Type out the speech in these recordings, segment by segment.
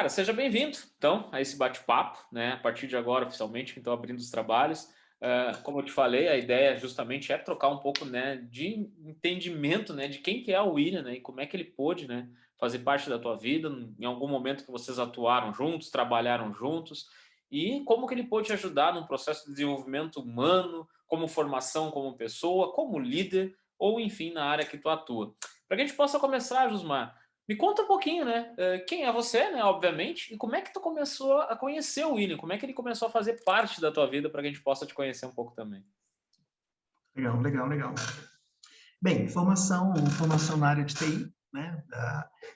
Cara, seja bem-vindo, então, a esse bate-papo, né? A partir de agora, oficialmente, que estou abrindo os trabalhos. Como eu te falei, a ideia justamente é trocar um pouco, né, de entendimento, né, de quem que é o William, né, e como é que ele pôde, né, fazer parte da tua vida, em algum momento que vocês atuaram juntos, trabalharam juntos, e como que ele pôde te ajudar num processo de desenvolvimento humano, como formação como pessoa, como líder, ou enfim, na área que tu atua. Para que a gente possa começar, Jusmar, me conta um pouquinho, né? Quem é você, né? Obviamente, e como é que tu começou a conhecer o William? Como é que ele começou a fazer parte da tua vida para que a gente possa te conhecer um pouco também? Legal, legal, legal. Bem, formação na área de TI, né?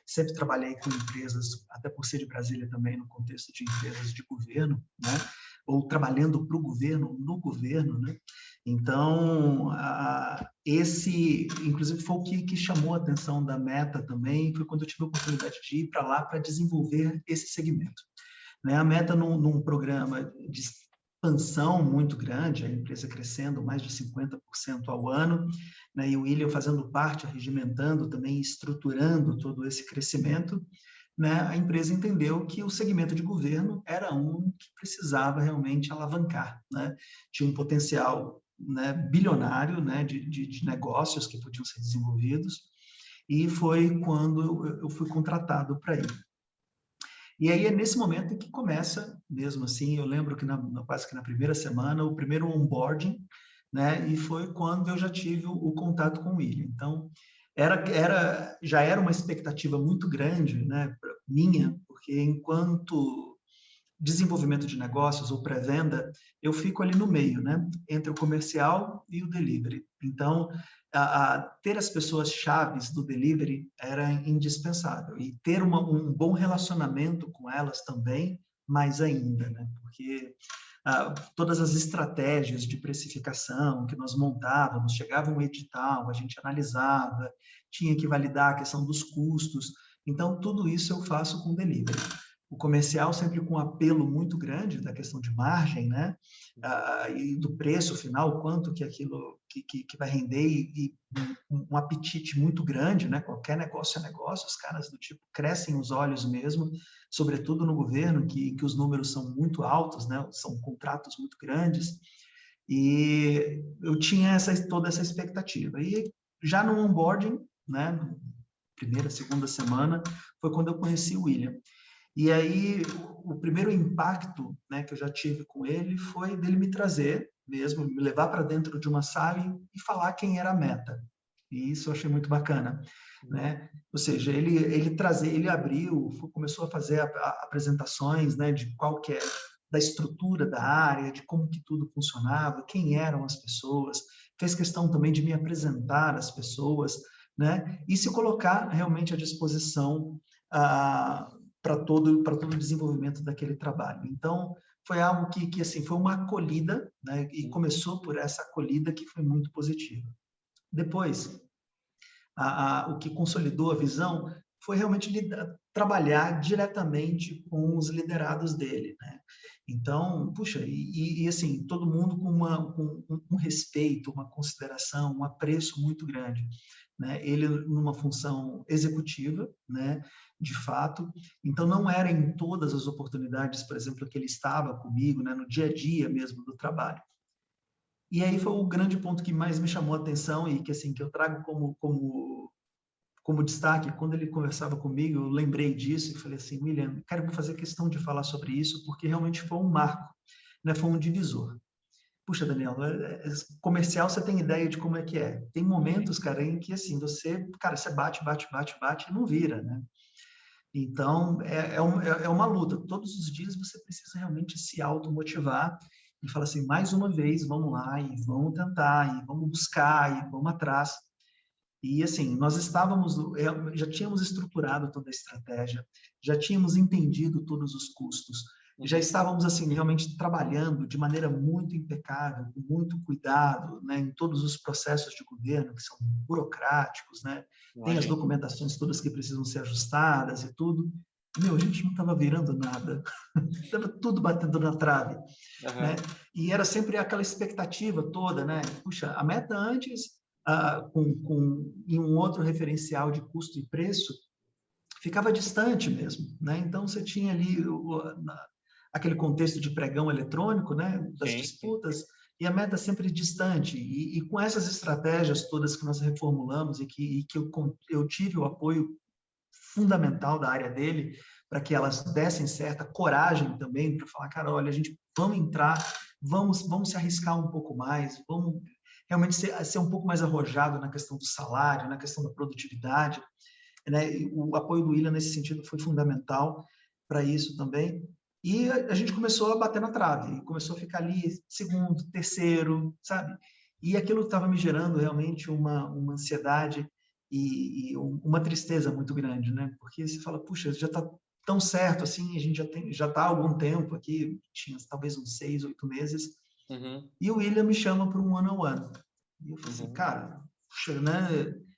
Sempre trabalhei com empresas, até por ser de Brasília também, no contexto de empresas de governo, né? Ou trabalhando para o governo, no governo, né? Então, esse, inclusive, foi o que chamou a atenção da Meta também, foi quando eu tive a oportunidade de ir para lá para desenvolver esse segmento. Né? A Meta, num programa de expansão muito grande, a empresa crescendo mais de 50% ao ano, né? E o William fazendo parte, regimentando também, estruturando todo esse crescimento, né? A empresa entendeu que o segmento de governo era um que precisava realmente alavancar, né? Tinha um potencial, né, bilionário, né, de negócios que podiam ser desenvolvidos, e foi quando eu fui contratado para ir. E aí é nesse momento em que começa, mesmo assim, eu lembro que quase que na primeira semana, o primeiro onboarding, né? E foi quando eu já tive o contato com o William. Então, já era uma expectativa muito grande, né, minha, porque enquanto desenvolvimento de negócios ou pré-venda, eu fico ali no meio, né, entre o comercial e o delivery. Então, ter as pessoas chaves do delivery era indispensável e ter um bom relacionamento com elas também, mais ainda, né, porque todas as estratégias de precificação que nós montávamos, chegava um edital, a gente analisava, tinha que validar a questão dos custos, então tudo isso eu faço com delivery. O comercial sempre com um apelo muito grande da questão de margem, né? E do preço final, quanto que aquilo que vai render e um apetite muito grande, né? Qualquer negócio é negócio, os caras do tipo crescem os olhos mesmo, sobretudo no governo, que os números são muito altos, né? São contratos muito grandes, e eu tinha toda essa expectativa. E já no onboarding, né? Primeira, segunda semana, foi quando eu conheci o William. E aí, o primeiro impacto, né, que eu já tive com ele foi dele me trazer mesmo, me levar para dentro de uma sala e falar quem era a Meta. E isso eu achei muito bacana, né? Ou seja, ele abriu, começou a fazer apresentações, né, de qual que é da estrutura da área, de como que tudo funcionava, quem eram as pessoas, fez questão também de me apresentar as pessoas, né? E se colocar realmente à disposição para todo o desenvolvimento daquele trabalho. Então, foi algo que assim, foi uma acolhida, né? E começou por essa acolhida que foi muito positiva. Depois, o que consolidou a visão foi realmente trabalhar diretamente com os liderados dele, né? Então, puxa, assim, todo mundo com um respeito, uma consideração, um apreço muito grande, né? Ele numa função executiva, né? De fato, então não era em todas as oportunidades, por exemplo, que ele estava comigo, né? No dia a dia mesmo do trabalho. E aí foi o grande ponto que mais me chamou a atenção e que assim que eu trago como destaque, quando ele conversava comigo, eu lembrei disso e falei assim, William, cara, eu vou fazer questão de falar sobre isso, porque realmente foi um marco, né? Foi um divisor. Puxa, Daniel, comercial você tem ideia de como é que é. Tem momentos, cara, em que assim, você bate, bate, bate, bate e não vira, né? Então, é uma luta. Todos os dias você precisa realmente se automotivar e falar assim, mais uma vez, vamos lá, e vamos tentar, e vamos buscar, e vamos atrás. E assim, nós já tínhamos estruturado toda a estratégia, já tínhamos entendido todos os custos, já estávamos assim realmente trabalhando de maneira muito impecável, com muito cuidado, né, em todos os processos de governo que são burocráticos, né? Tem as Imagina. documentações todas que precisam ser ajustadas e tudo. Meu, a gente não estava virando nada, estava tudo batendo na trave, né? Aham. E era sempre aquela expectativa toda, né? Puxa, a meta antes, em um outro referencial de custo e preço, ficava distante mesmo, né? Então você tinha ali aquele contexto de pregão eletrônico, né? Das Sim, sim. disputas, e a meta sempre distante. E com essas estratégias todas que nós reformulamos e que eu tive o apoio fundamental da área dele para que elas dessem certa coragem também para falar, cara, olha, a gente vamos entrar, vamos se arriscar um pouco mais, vamos realmente ser um pouco mais arrojado na questão do salário, na questão da produtividade, né? E o apoio do William nesse sentido foi fundamental para isso também. E a gente começou a bater na trave, começou a ficar ali segundo, terceiro, sabe? E aquilo estava me gerando realmente uma ansiedade e uma tristeza muito grande, né? Porque você fala, puxa, já está tão certo assim, a gente já está há algum tempo aqui, tinha talvez uns 6, 8 meses, Uhum, e o William me chama para um one-on-one. E eu falei assim, uhum, cara, puxa, né?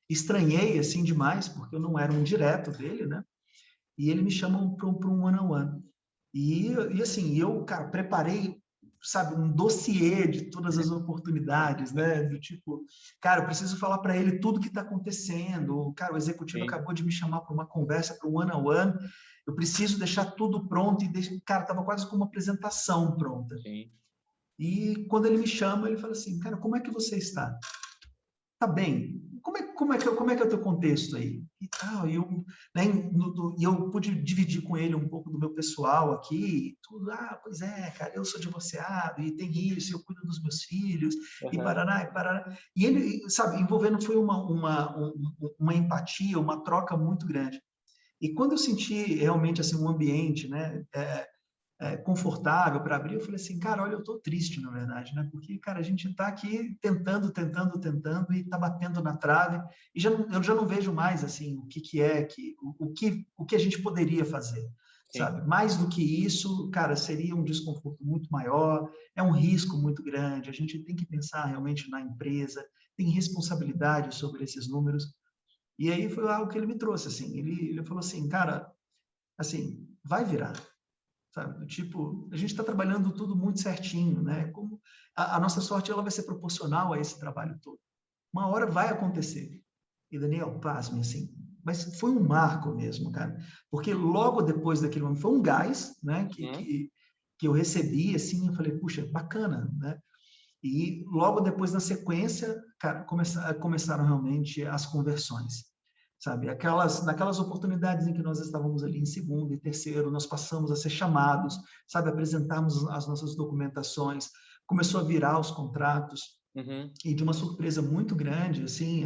Estranhei assim demais, porque eu não era um direto dele, né? E ele me chama para um one-on-one. E assim, eu, cara, preparei, sabe, um dossiê de todas as oportunidades, né? Do tipo, cara, eu preciso falar para ele tudo que está acontecendo. Cara, o executivo sim, acabou de me chamar para uma conversa, para um one-on-one. Eu preciso deixar tudo pronto e, cara, estava quase com uma apresentação pronta. sim. E quando ele me chama, ele fala assim, cara, como é que você está? Tá bem. Como é que é o teu contexto aí? E tal, né, e eu pude dividir com ele um pouco do meu pessoal aqui, tudo, pois é, cara, eu sou divorciado, e tem isso, eu cuido dos meus filhos, e Uhum, parará, e parará. E ele, sabe, envolvendo foi uma empatia, uma troca muito grande. E quando eu senti realmente assim um ambiente, né, confortável para abrir, eu falei assim, cara, olha, eu estou triste, na verdade, né? Porque, cara, a gente está aqui tentando e está batendo na trave e eu já não vejo mais, assim, o que a gente poderia fazer, sim. sabe? Mais do que isso, cara, seria um desconforto muito maior, é um risco muito grande, a gente tem que pensar realmente na empresa, tem responsabilidade sobre esses números. E aí foi algo que ele me trouxe, assim, ele falou assim, cara, assim, vai virar, sabe? Do tipo, a gente está trabalhando tudo muito certinho, né? Como a nossa sorte ela vai ser proporcional a esse trabalho todo. Uma hora vai acontecer. E Daniel, pasme, assim, mas foi um marco mesmo, cara, porque logo depois daquele momento foi um gás, né? Que, Uhum. que, que eu recebi, assim, eu falei, puxa, bacana, né? E logo depois, na sequência, cara, começaram realmente as conversões, sabe? Naquelas oportunidades em que nós estávamos ali em segundo e terceiro, nós passamos a ser chamados, sabe? Apresentarmos as nossas documentações, começou a virar os contratos, Uhum. e de uma surpresa muito grande, assim,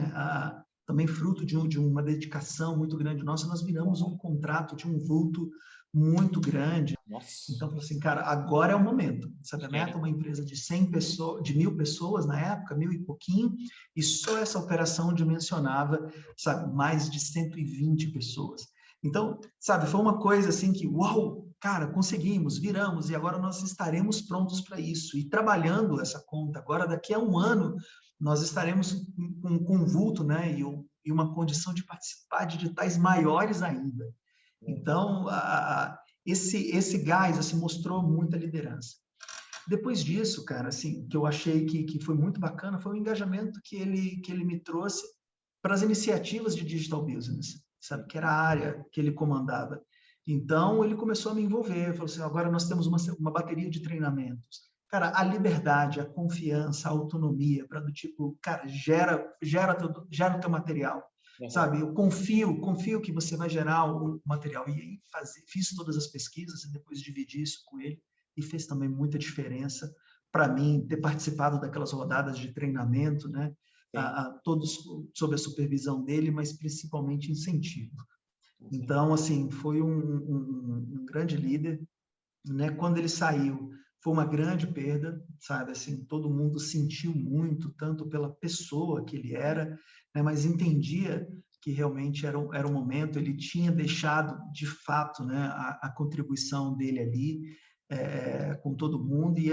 também fruto de uma dedicação muito grande nossa, nós viramos um contrato de um vulto muito grande. Nossa, Então, falou assim, cara, agora é o momento. Sabe, a Meta é sim. uma empresa de 100 pessoas, de 1.000 pessoas na época, 1.000 e pouquinho, e só essa operação dimensionava, sabe, mais de 120 pessoas. Então, sabe, foi uma coisa assim que, uau, cara, conseguimos, viramos, e agora nós estaremos prontos para isso. E trabalhando essa conta, agora daqui a um ano, nós estaremos com um vulto, né, e uma condição de participar de editais maiores ainda. Então, esse gás assim, mostrou muita liderança. Depois disso, cara, assim, que eu achei que foi muito bacana foi o engajamento que ele me trouxe para as iniciativas de digital business, sabe? Que era a área que ele comandava. Então, ele começou a me envolver, falou assim, agora nós temos uma bateria de treinamentos. Cara, a liberdade, a confiança, a autonomia, para do tipo, cara, gera o teu material, Uhum. sabe? Eu confio que você vai gerar o material. E aí fiz todas as pesquisas e depois dividi isso com ele e fez também muita diferença para mim ter participado daquelas rodadas de treinamento, né? Sim, Todos sob a supervisão dele, mas principalmente incentivo. sim. Então, assim, foi um grande líder, né? Quando ele saiu, foi uma grande perda, sabe? Assim, todo mundo sentiu muito, tanto pela pessoa que ele era, né? Mas entendia que realmente era o momento. Ele tinha deixado, de fato, né? A contribuição dele ali com todo mundo e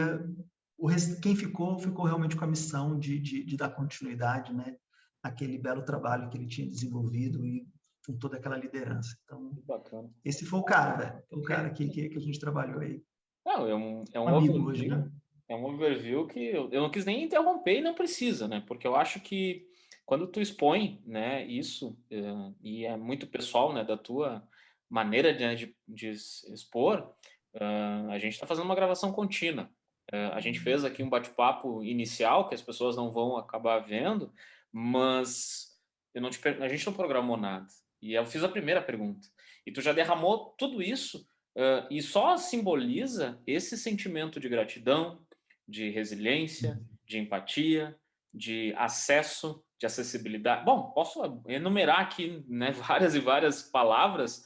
quem ficou realmente com a missão de dar continuidade, né? Aquele belo trabalho que ele tinha desenvolvido e com toda aquela liderança. Então, Que bacana. esse foi o cara, velho. Foi o cara que a gente trabalhou aí. Não, é um Um amigo hoje, overview, né? é um overview que eu não quis nem interromper e não precisa, né? Porque eu acho que quando tu expõe, né, isso, e é muito pessoal, né, da tua maneira de expor, a gente está fazendo uma gravação contínua. A gente fez aqui um bate-papo inicial que as pessoas não vão acabar vendo, mas a gente não programou nada. E eu fiz a primeira pergunta. E tu já derramou tudo isso, e só simboliza esse sentimento de gratidão, de resiliência, de empatia, de acesso, de acessibilidade. Bom, posso enumerar aqui, né, várias e várias palavras,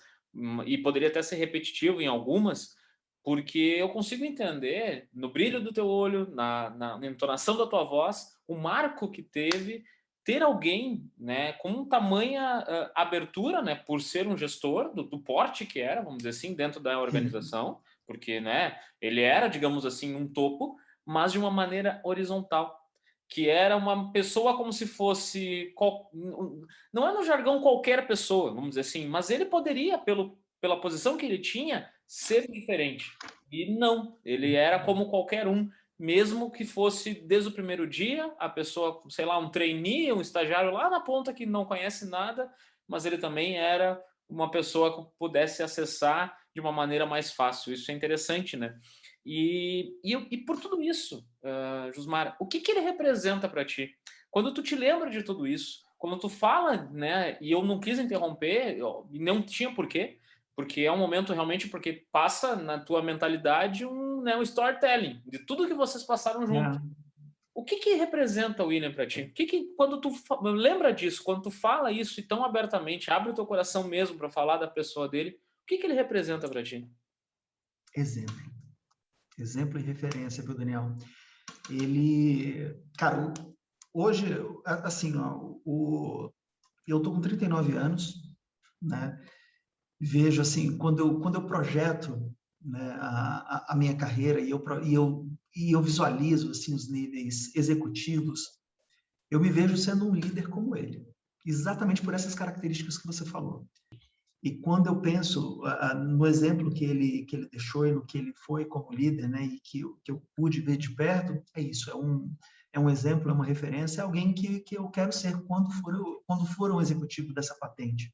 e poderia até ser repetitivo em algumas, porque eu consigo entender no brilho do teu olho, na entonação da tua voz, o marco que teve ter alguém, né, com tamanha abertura, né, por ser um gestor do porte que era, vamos dizer assim, dentro da organização, porque, né, ele era, digamos assim, um topo, mas de uma maneira horizontal, que era uma pessoa como se fosse, não é no jargão qualquer pessoa, vamos dizer assim, mas ele poderia, pela posição que ele tinha, ser diferente. E não, ele era como qualquer um, mesmo que fosse desde o primeiro dia, a pessoa, sei lá, um trainee, um estagiário lá na ponta que não conhece nada, mas ele também era uma pessoa que pudesse acessar de uma maneira mais fácil. Isso é interessante, né? E por tudo isso, Jusmar, o que ele representa para ti? Quando tu te lembra de tudo isso, quando tu fala, né, e eu não quis interromper, e não tinha porquê, porque é um momento realmente porque passa na tua mentalidade um storytelling de tudo que vocês passaram junto. O que representa o William para ti? Quando tu lembra disso, quando tu fala isso e tão abertamente, abre o teu coração mesmo para falar da pessoa dele, o que ele representa para ti? Exemplo. Exemplo e referência, viu, Daniel? Ele, cara, hoje, assim, ó, eu tô com 39 anos, né? Vejo, assim, quando eu projeto, né, a minha carreira e eu visualizo, assim, os níveis executivos, eu me vejo sendo um líder como ele, exatamente por essas características que você falou. E quando eu penso no exemplo que ele deixou e no que ele foi como líder, né, e que eu pude ver de perto, é isso, é um exemplo, é uma referência, é alguém que eu quero ser quando for um executivo dessa patente,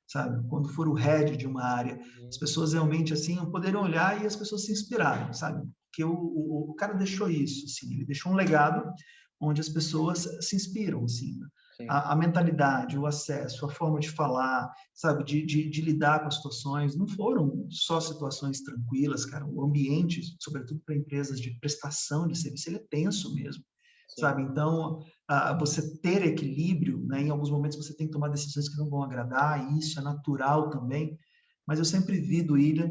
sabe? Quando for o head de uma área, as pessoas realmente assim poderem olhar e as pessoas se inspirarem, sabe? Porque o cara deixou isso, assim, ele deixou um legado onde as pessoas se inspiram, assim, a mentalidade, o acesso, a forma de falar, sabe, de lidar com as situações, não foram só situações tranquilas, cara, o ambiente, sobretudo para empresas de prestação de serviço, ele é tenso mesmo, sabe, então, você ter equilíbrio, né, em alguns momentos você tem que tomar decisões que não vão agradar, e isso é natural também, mas eu sempre vi do William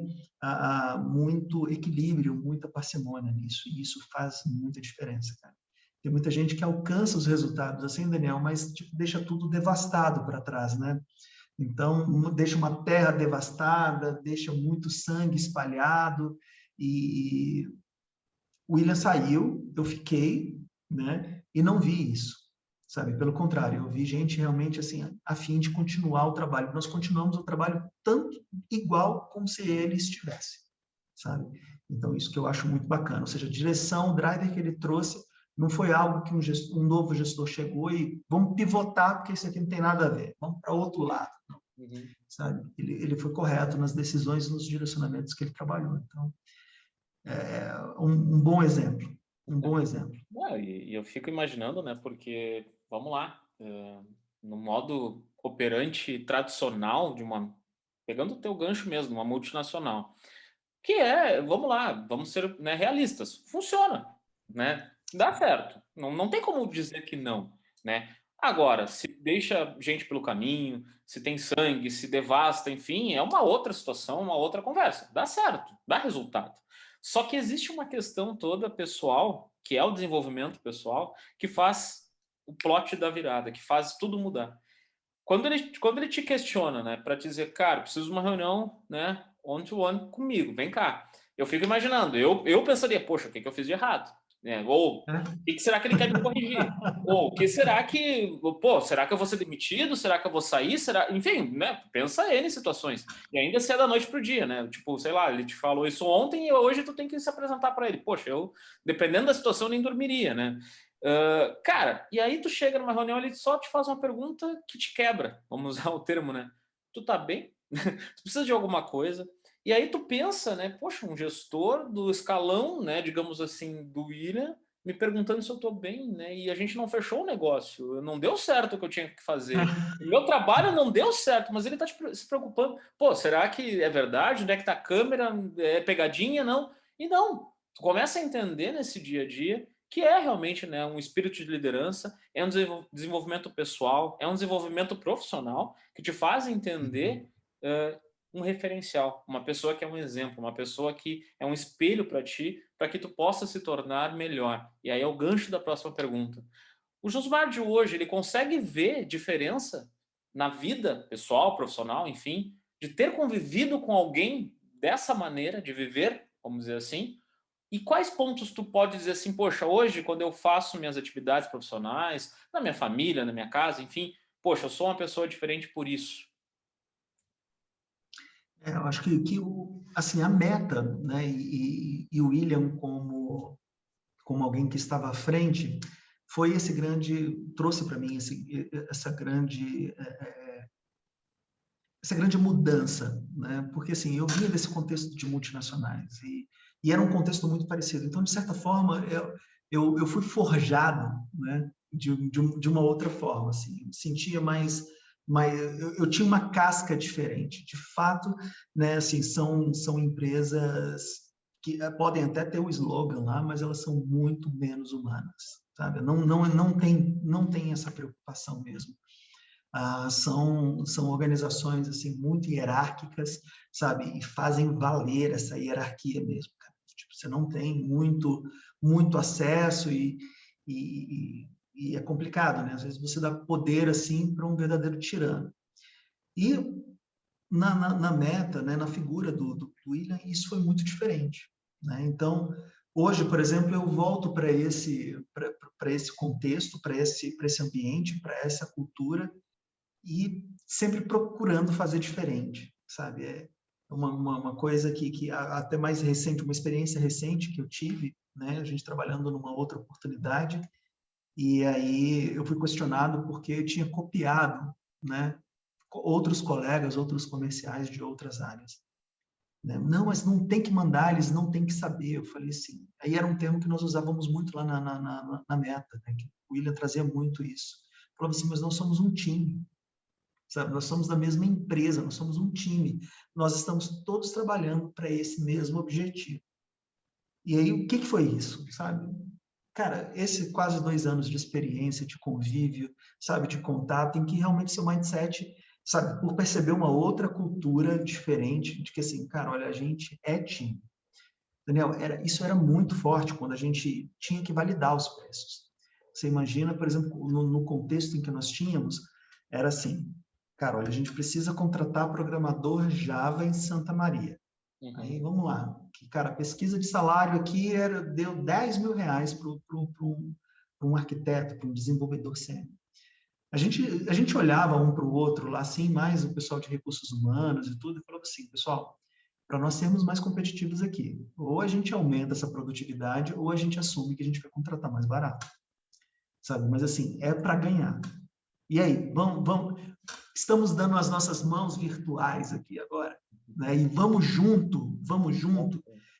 muito equilíbrio, muita parcimônia nisso, e isso faz muita diferença, cara. Tem muita gente que alcança os resultados assim, Daniel, mas tipo, deixa tudo devastado para trás, né? Então, deixa uma terra devastada, deixa muito sangue espalhado, e o William saiu, eu fiquei, né? E não vi isso, sabe? Pelo contrário, eu vi gente realmente assim a fim de continuar o trabalho. Nós continuamos o trabalho tanto igual como se ele estivesse, sabe? Então isso que eu acho muito bacana. Ou seja, a direção, o driver que ele trouxe não foi algo que um novo gestor chegou e vamos pivotar porque isso aqui não tem nada a ver. Vamos para outro lado, sabe? Ele foi correto nas decisões, nos direcionamentos que ele trabalhou. Então um bom exemplo. Um bom exemplo. E eu fico imaginando, né? Porque, vamos lá, no modo operante tradicional pegando o teu gancho mesmo, uma multinacional, que vamos lá, vamos ser, né, realistas, funciona, né? Dá certo, não tem como dizer que não, né? Agora, se deixa gente pelo caminho, se tem sangue, se devasta, enfim, é uma outra situação, uma outra conversa. Dá certo, dá resultado. Só que existe uma questão toda pessoal, que é o desenvolvimento pessoal, que faz o plot da virada, que faz tudo mudar. Quando ele te questiona, né, para dizer, cara, preciso de uma reunião, né, one-to-one comigo, vem cá. Eu fico imaginando, eu pensaria, poxa, o que eu fiz de errado? Né? Ou, o que será que ele quer me corrigir? Ou, o que será que, pô, será que eu vou ser demitido? Será que eu vou sair? Enfim, né, pensa ele em situações. E ainda se é da noite pro dia, né? Tipo, sei lá, ele te falou isso ontem e hoje tu tem que se apresentar para ele. Poxa, dependendo da situação, nem dormiria, né? Cara, e aí tu chega numa reunião, ele só te faz uma pergunta que te quebra, vamos usar o termo, né? Tu tá bem? tu precisa de alguma coisa. E aí tu pensa, né, poxa, um gestor do escalão, né, digamos assim, do William, me perguntando se eu estou bem, né, e a gente não fechou o negócio, não deu certo o que eu tinha que fazer. O meu trabalho não deu certo, mas ele está se preocupando. Pô, será que é verdade? Onde é que está a câmera? É pegadinha? Não. E não, tu começa a entender nesse dia a dia que é realmente, né, um espírito de liderança, é um desenvolvimento pessoal, é um desenvolvimento profissional que te faz entender um referencial, uma pessoa que é um exemplo, uma pessoa que é um espelho para ti, para que tu possa se tornar melhor. E aí é o gancho da próxima pergunta. O Josmar de hoje, ele consegue ver diferença na vida pessoal, profissional, enfim, de ter convivido com alguém dessa maneira, de viver, vamos dizer assim, e quais pontos tu pode dizer assim, poxa, hoje, quando eu faço minhas atividades profissionais, na minha família, na minha casa, enfim, poxa, eu sou uma pessoa diferente por isso. Eu acho que assim, a meta, né, e o William como alguém que estava à frente, foi esse grande, trouxe para mim essa grande mudança, né? Porque assim, eu vinha desse contexto de multinacionais e era um contexto muito parecido. Então, de certa forma, eu fui forjado, né? De uma outra forma, assim, me sentia mais eu tinha uma casca diferente. De fato, né? Assim, são empresas que podem até ter o slogan lá, mas elas são muito menos humanas, sabe? Não tem essa preocupação mesmo. São organizações assim muito hierárquicas, sabe, e fazem valer essa hierarquia mesmo, cara. Tipo, você não tem muito acesso e é complicado, né? Às vezes você dá poder assim para um verdadeiro tirano. E na meta, né, na figura do William, isso foi muito diferente, né? Então, hoje, por exemplo, eu volto para esse contexto, para esse ambiente, para essa cultura, e sempre procurando fazer diferente, sabe? É uma coisa que até mais recente, uma experiência recente que eu tive, né? A gente trabalhando numa outra oportunidade, e aí eu fui questionado porque eu tinha copiado, né? Outros colegas, outros comerciais de outras áreas. Né? Não, mas não tem que mandar, eles não têm que saber. Eu falei assim. Aí era um termo que nós usávamos muito lá na meta, né? Que o William trazia muito isso. Falava assim, mas nós somos um time. Sabe? Nós somos da mesma empresa, nós somos um time. Nós estamos todos trabalhando para esse mesmo objetivo. E aí, o que foi isso, sabe? Cara, esse quase 2 anos de experiência, de convívio, sabe, de contato, em que realmente seu mindset, sabe, por perceber uma outra cultura diferente, de que assim, cara, olha, a gente é time. Daniel, isso era muito forte quando a gente tinha que validar os preços. Você imagina, por exemplo, no contexto em que nós tínhamos, era assim, cara, olha, a gente precisa contratar programador Java em Santa Maria. Uhum. Aí, vamos lá. Cara, a pesquisa de salário aqui deu R$10.000 para um arquiteto, para um desenvolvedor sênior. A gente olhava um para o outro lá, assim, mais o pessoal de recursos humanos e tudo, e falava assim, pessoal, para nós sermos mais competitivos aqui, ou a gente aumenta essa produtividade, ou a gente assume que a gente vai contratar mais barato, sabe? Mas assim, é para ganhar. E aí, estamos dando as nossas mãos virtuais aqui agora, né? E vamos junto.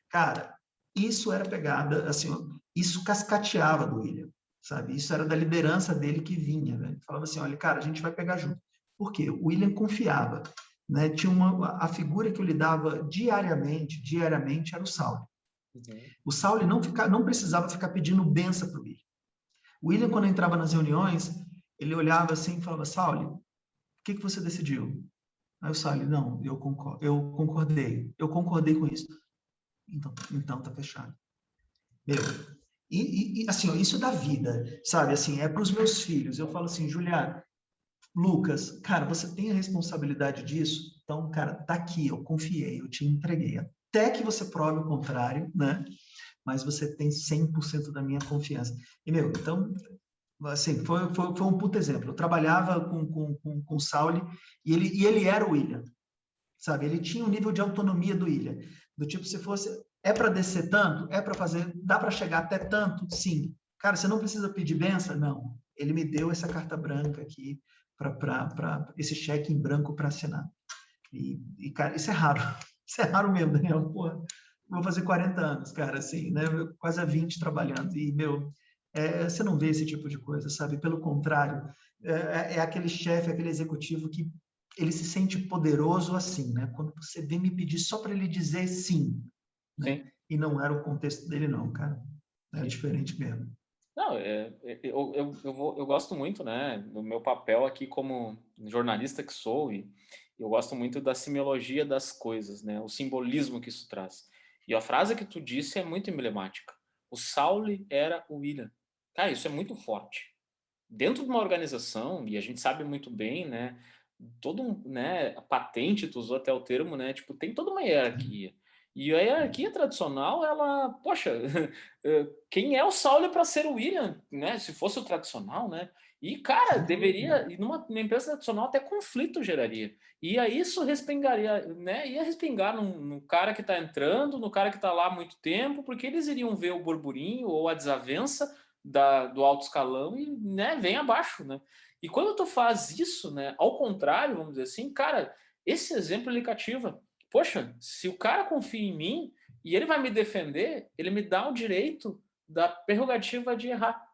Cara, isso era pegada, assim, isso cascateava do William, sabe? Isso era da liderança dele que vinha, né? Ele falava assim, olha, cara, a gente vai pegar junto. Por quê? O William confiava, né? Tinha a figura que eu lidava diariamente era o Saulo. Uhum. O Saulo não precisava ficar pedindo benção para o William. O William, quando entrava nas reuniões, ele olhava assim e falava, Saulo, o que você decidiu? Aí o Saulo, não, eu concordei com isso. Então tá fechado. Meu, e assim, ó, isso da vida, sabe? Assim, é para os meus filhos. Eu falo assim, Juliana, Lucas, cara, você tem a responsabilidade disso? Então, cara, tá aqui, eu confiei, eu te entreguei. Até que você prove o contrário, né? Mas você tem 100% da minha confiança. E, meu, então, assim, foi um puto exemplo. Eu trabalhava com o Sauli e ele era o William, sabe? Ele tinha um nível de autonomia do William. Do tipo, se fosse, é para descer tanto? É para fazer, dá para chegar até tanto? Sim. Cara, você não precisa pedir benção? Não. Ele me deu essa carta branca aqui, esse cheque em branco para assinar. Cara, isso é raro. Isso é raro mesmo, Daniel. Porra, vou fazer 40 anos, cara, assim, né? Quase há 20 trabalhando. E, meu, você não vê esse tipo de coisa, sabe? Pelo contrário, é aquele chefe, aquele executivo que ele se sente poderoso assim, né? Quando você vem me pedir só para ele dizer sim, Sim, né? E não era o contexto dele, não, cara. É sim. diferente mesmo. Não, eu gosto muito, né, do meu papel aqui como jornalista que sou, e eu gosto muito da semiologia das coisas, né, o simbolismo que isso traz. E a frase que tu disse é muito emblemática. O Saul era o William. Cara, isso é muito forte. Dentro de uma organização, e a gente sabe muito bem, né, todo um, né, a patente, tu usou até o termo, né, tipo, tem toda uma hierarquia. E a hierarquia tradicional, ela, poxa, quem é o Saulo para ser o William, né, se fosse o tradicional, né? E, cara, Sem dúvida. deveria, e numa empresa tradicional até conflito geraria. E aí isso respingaria, né, ia respingar no cara que está entrando, no cara que está lá há muito tempo, porque eles iriam ver o burburinho ou a desavença do alto escalão e, né, vem abaixo, né? E quando tu faz isso, né, ao contrário, vamos dizer assim, cara, esse exemplo ele cativa. Poxa, se o cara confia em mim e ele vai me defender, ele me dá o direito da prerrogativa de errar.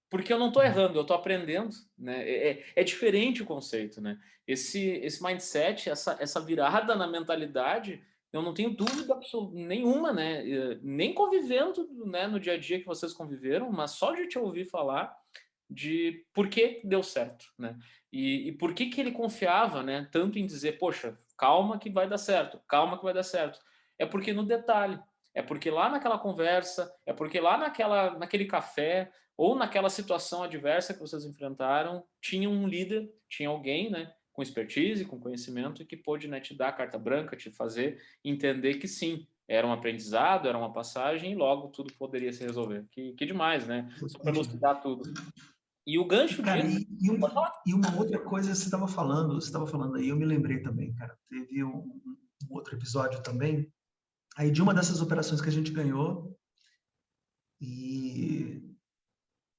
Porque eu não estou errando, eu estou aprendendo, né? É diferente o conceito, né? Esse mindset, essa virada na mentalidade, eu não tenho dúvida nenhuma, né? Nem convivendo, né, no dia a dia que vocês conviveram, mas só de te ouvir falar de por que deu certo, né? E por que ele confiava, né, tanto em dizer, poxa, calma que vai dar certo, calma que vai dar certo. É porque no detalhe, é porque lá naquela conversa, é porque lá naquele café, ou naquela situação adversa que vocês enfrentaram, tinha um líder, tinha alguém, né, com expertise, com conhecimento, que pôde, né, te dar a carta branca, te fazer entender que sim, era um aprendizado, era uma passagem, e logo tudo poderia se resolver. Que demais, né? Só para elucidar tudo. E o gancho Cara, disso, pode falar. e uma outra coisa, você estava falando aí, eu me lembrei também, cara. Teve um outro episódio também, aí de uma dessas operações que a gente ganhou e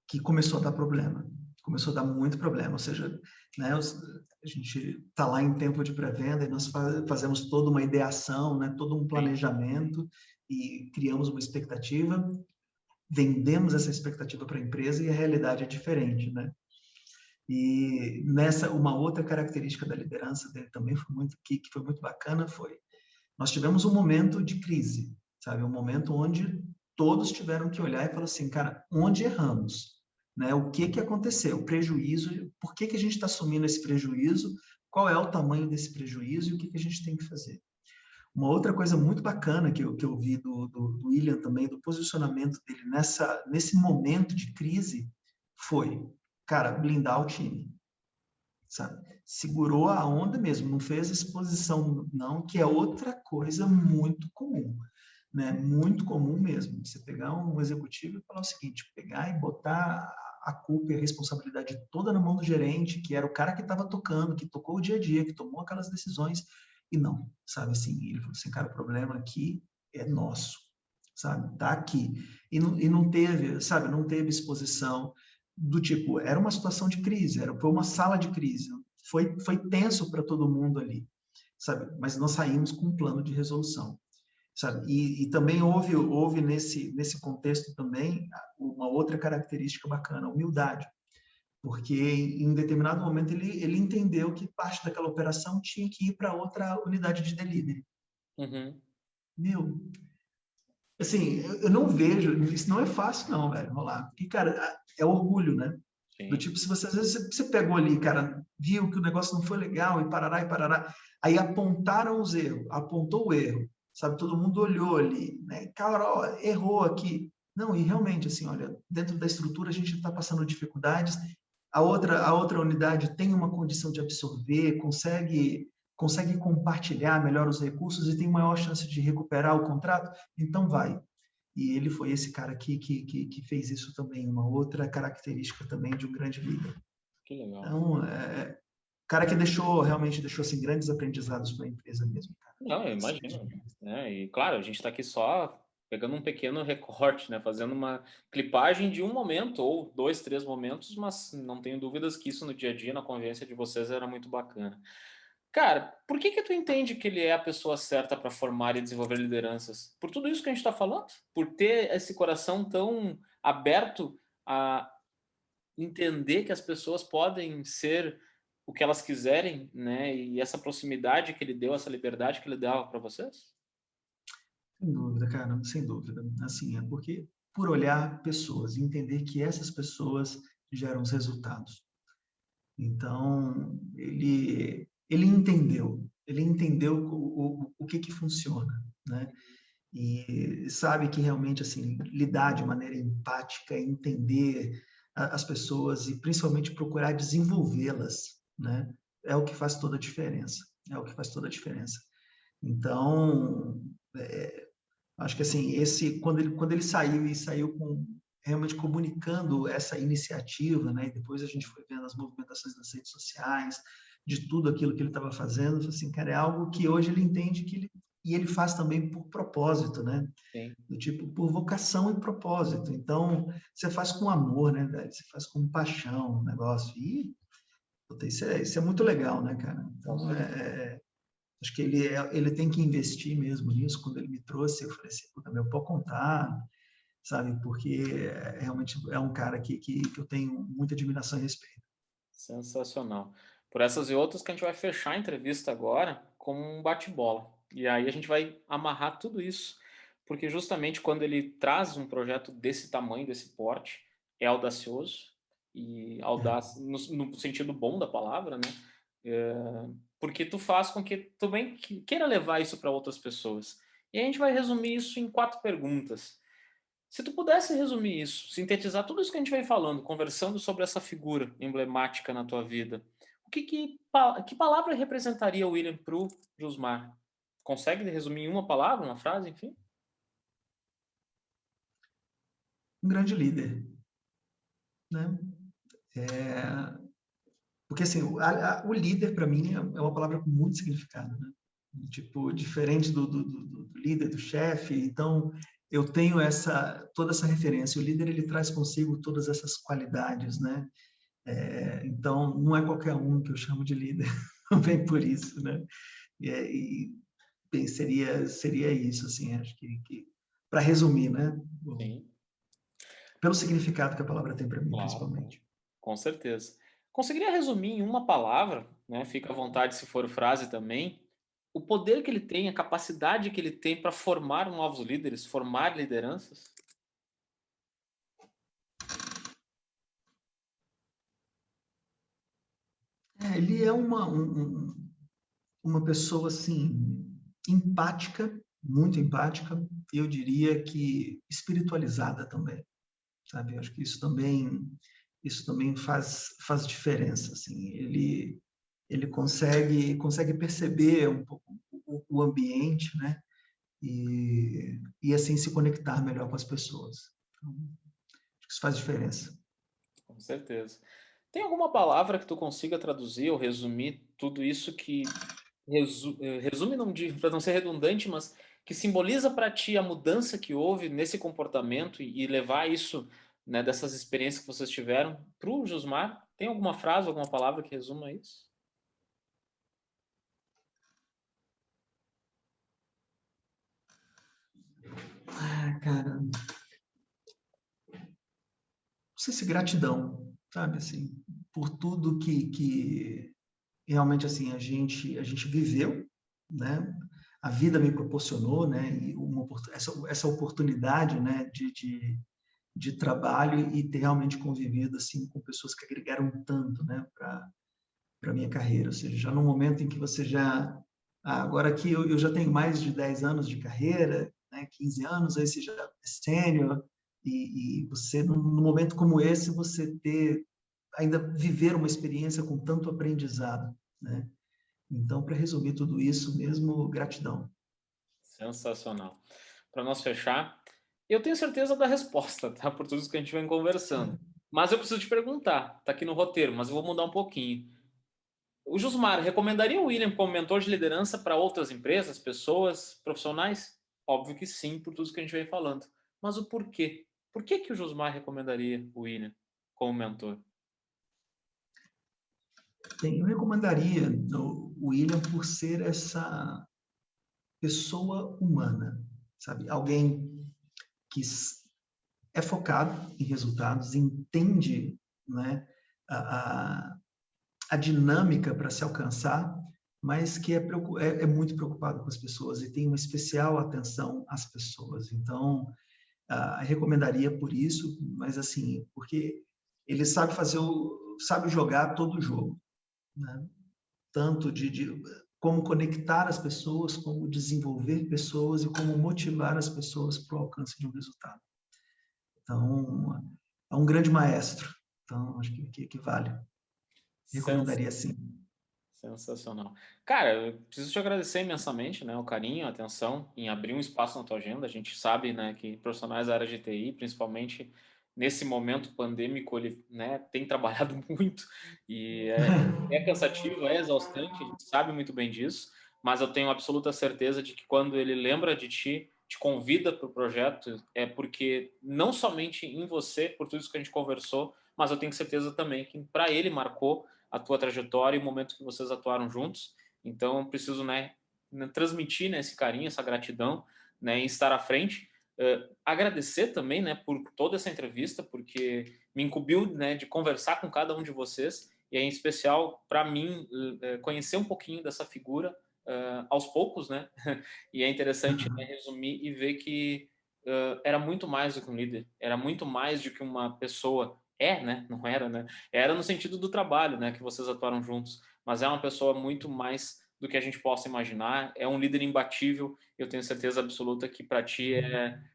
que começou a dar problema. Começou a dar muito problema, ou seja, né, a gente está lá em tempo de pré-venda e nós fazemos toda uma ideação, né, todo um Sim. planejamento e criamos uma expectativa, vendemos essa expectativa para a empresa e a realidade é diferente, né? E nessa, uma outra característica da liderança dele também foi que foi muito bacana, nós tivemos um momento de crise, sabe? Um momento onde todos tiveram que olhar e falar assim, cara, onde erramos? Né? O que aconteceu? O prejuízo, por que a gente está assumindo esse prejuízo? Qual é o tamanho desse prejuízo e o que a gente tem que fazer? Uma outra coisa muito bacana que eu vi do William também, do posicionamento dele nesse momento de crise, foi, cara, blindar o time, sabe? Segurou a onda mesmo, não fez exposição não, que é outra coisa muito comum, né? Muito comum mesmo. Você pegar um executivo e falar o seguinte, pegar e botar a culpa e a responsabilidade toda na mão do gerente, que era o cara que estava tocando, que tocou o dia a dia, que tomou aquelas decisões, e não, sabe assim, ele falou assim, cara, o problema aqui é nosso, sabe? Tá aqui. E não teve, sabe, não teve exposição, do tipo, era uma situação de crise, foi uma sala de crise, foi tenso para todo mundo ali, sabe? Mas nós saímos com um plano de resolução, sabe? E também houve nesse contexto também uma outra característica bacana, a humildade, porque em determinado momento ele entendeu que parte daquela operação tinha que ir para outra unidade de delivery. Uhum. Meu, assim, eu não vejo, isso não é fácil não, velho, rolar. Porque, cara, é orgulho, né? Do Sim. tipo, se você, às vezes, você pegou ali, cara, viu que o negócio não foi legal e parará, aí apontaram os erros, apontou o erro, sabe? Todo mundo olhou ali, né? Cara, ó, errou aqui. Não, e realmente, assim, olha, dentro da estrutura a gente está passando dificuldades, a outra unidade tem uma condição de absorver, consegue compartilhar melhor os recursos e tem maior chance de recuperar o contrato, então vai. E ele foi esse cara que fez isso também, uma outra característica também de um grande líder. Que legal. Então, cara que realmente deixou assim, grandes aprendizados para a empresa mesmo, cara. Não, eu imagino, né? E claro, a gente está aqui só pegando um pequeno recorte, né? Fazendo uma clipagem de um momento ou dois, três momentos, mas não tenho dúvidas que isso no dia a dia, na convivência de vocês, era muito bacana. Cara, por que que tu entende que ele é a pessoa certa para formar e desenvolver lideranças? Por tudo isso que a gente está falando? Por ter esse coração tão aberto a entender que as pessoas podem ser o que elas quiserem, né? E essa proximidade que ele deu, essa liberdade que ele dava para vocês? Sem dúvida, cara, sem dúvida. Assim, é porque por olhar pessoas e entender que essas pessoas geram os resultados. Então, ele entendeu o que que funciona, né? E sabe que realmente, assim, lidar de maneira empática, entender as pessoas e principalmente procurar desenvolvê-las, né? É o que faz toda a diferença. É o que faz toda a diferença. Então, acho que assim, esse quando ele saiu e saiu com realmente comunicando essa iniciativa, né? E depois a gente foi vendo as movimentações nas redes sociais, de tudo aquilo que ele estava fazendo, assim, cara, é algo que hoje ele entende que ele faz também por propósito, né? Sim, Do tipo por vocação e propósito. Então, você faz com amor, né, velho? Você faz com paixão o negócio. E puta, isso é muito legal, né, cara? com Então, certeza. acho que ele tem que investir mesmo nisso. Quando ele me trouxe, eu falei assim, puta, meu, pode contar, sabe? Porque realmente é um cara que eu tenho muita admiração e respeito. Sensacional. Por essas e outras que a gente vai fechar a entrevista agora com um bate-bola. E aí a gente vai amarrar tudo isso, porque justamente quando ele traz um projeto desse tamanho, desse porte, é audacioso e É. audaz no sentido bom da palavra, né? Porque tu faz com que tu também queira levar isso para outras pessoas. E a gente vai resumir isso em 4 perguntas. Se tu pudesse resumir isso, sintetizar tudo isso que a gente vem falando, conversando sobre essa figura emblemática na tua vida, que palavra representaria o William pro Josmar? Consegue resumir em uma palavra, uma frase, enfim? Um grande líder, né? É, porque assim, o líder para mim é uma palavra com muito significado, né? Tipo, diferente do líder, do chefe. Então, eu tenho toda essa referência. O líder ele traz consigo todas essas qualidades, né? Então, não é qualquer um que eu chamo de líder, também por isso, né? E bem, seria isso, assim, acho que para resumir, né? Sim, Pelo significado que a palavra tem para mim, claro, claro. principalmente. Com certeza. Conseguiria resumir em uma palavra, né? Fica à vontade se for frase também, o poder que ele tem, a capacidade que ele tem para formar novos líderes, formar lideranças? Ele é uma pessoa, assim, empática, muito empática, e eu diria que espiritualizada também, sabe? Eu acho que isso também faz diferença, assim. Ele consegue perceber um pouco o ambiente, né? E assim se conectar melhor com as pessoas. Então, acho que isso faz diferença. Com certeza. Tem alguma palavra que tu consiga traduzir ou resumir tudo isso que resume, não para não ser redundante, mas que simboliza para ti a mudança que houve nesse comportamento e levar isso, né, dessas experiências que vocês tiveram para o Jusmar? Tem alguma frase, alguma palavra que resuma isso? Ah, cara, não sei se gratidão, sabe, assim, por tudo que realmente, assim, a gente viveu, né? A vida me proporcionou, né? E essa oportunidade, né? De trabalho e ter realmente convivido, assim, com pessoas que agregaram tanto, né? Para minha carreira. Ou seja, já no momento em que você agora aqui eu já tenho mais de 10 anos de carreira, né? 15 anos, aí você já é sênior, e você, num momento como esse, você ainda viver uma experiência com tanto aprendizado, né? Então, para resumir tudo isso mesmo, gratidão. Sensacional. Para nós fechar, eu tenho certeza da resposta, tá? Por tudo isso que a gente vem conversando. Mas eu preciso te perguntar, tá aqui no roteiro, mas eu vou mudar um pouquinho. O Jusmar recomendaria o William como mentor de liderança para outras empresas, pessoas, profissionais? Óbvio que sim, por tudo que a gente vem falando. Mas o porquê? Por que que o Jusmar recomendaria o William como mentor? Eu recomendaria o William por ser essa pessoa humana, sabe? Alguém que é focado em resultados, entende, né, a, a dinâmica para se alcançar, mas que é muito preocupado com as pessoas e tem uma especial atenção às pessoas. Então, recomendaria por isso, mas assim, porque ele sabe sabe jogar todo o jogo, né? Tanto de como conectar as pessoas, como desenvolver pessoas e como motivar as pessoas para o alcance de um resultado. Então, é um grande maestro. Então, acho que vale. Recomendaria sim. Sensacional. Cara, eu preciso te agradecer imensamente, né, o carinho, a atenção em abrir um espaço na tua agenda. A gente sabe, né, que profissionais da área de TI, principalmente nesse momento pandêmico, ele, né, tem trabalhado muito e é cansativo, é exaustante, a gente sabe muito bem disso, mas eu tenho absoluta certeza de que quando ele lembra de ti, te convida para o projeto, é porque não somente em você, por tudo isso que a gente conversou, mas eu tenho certeza também que para ele marcou a tua trajetória e o momento que vocês atuaram juntos. Então, eu preciso, né, transmitir, né, esse carinho, essa gratidão, né, em estar à frente. Agradecer também, né, por toda essa entrevista, porque me incumbiu, né, de conversar com cada um de vocês e é em especial para mim conhecer um pouquinho dessa figura aos poucos, né? E é interessante, né, resumir e ver que era muito mais do que um líder, era muito mais do que uma pessoa. Né? Não era, né? Era no sentido do trabalho, né? Que vocês atuaram juntos. Mas é uma pessoa muito mais do que a gente possa imaginar. É um líder imbatível. Eu tenho certeza absoluta que para ti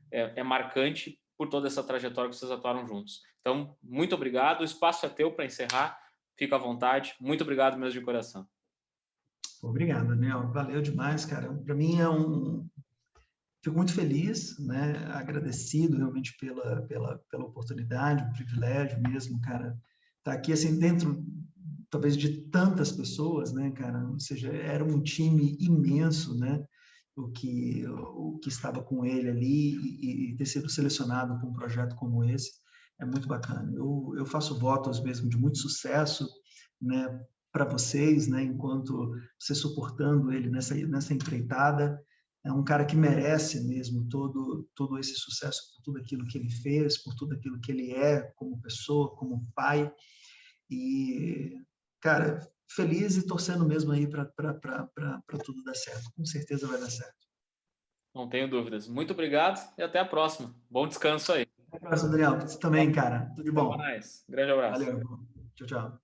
é marcante por toda essa trajetória que vocês atuaram juntos. Então, muito obrigado. O espaço é teu para encerrar. Fica à vontade. Muito obrigado mesmo de coração. Obrigado, Daniel. Valeu demais, cara. Para mim fico muito feliz, né? Agradecido realmente pela oportunidade, o privilégio mesmo, cara. Tá aqui assim dentro, talvez de tantas pessoas, né, cara? Ou seja, era um time imenso, né? O que estava com ele ali e ter sido selecionado para um projeto como esse é muito bacana. Eu faço votos mesmo de muito sucesso, né? Para vocês, né? Enquanto você suportando ele nessa empreitada, é um cara que merece mesmo todo esse sucesso por tudo aquilo que ele fez, por tudo aquilo que ele é como pessoa, como pai. E, cara, feliz e torcendo mesmo aí para tudo dar certo. Com certeza vai dar certo. Não tenho dúvidas. Muito obrigado e até a próxima. Bom descanso aí. Até a próxima, Daniel. Você também, cara. Tudo de Até bom. mais. Grande abraço. Valeu. Tchau, tchau.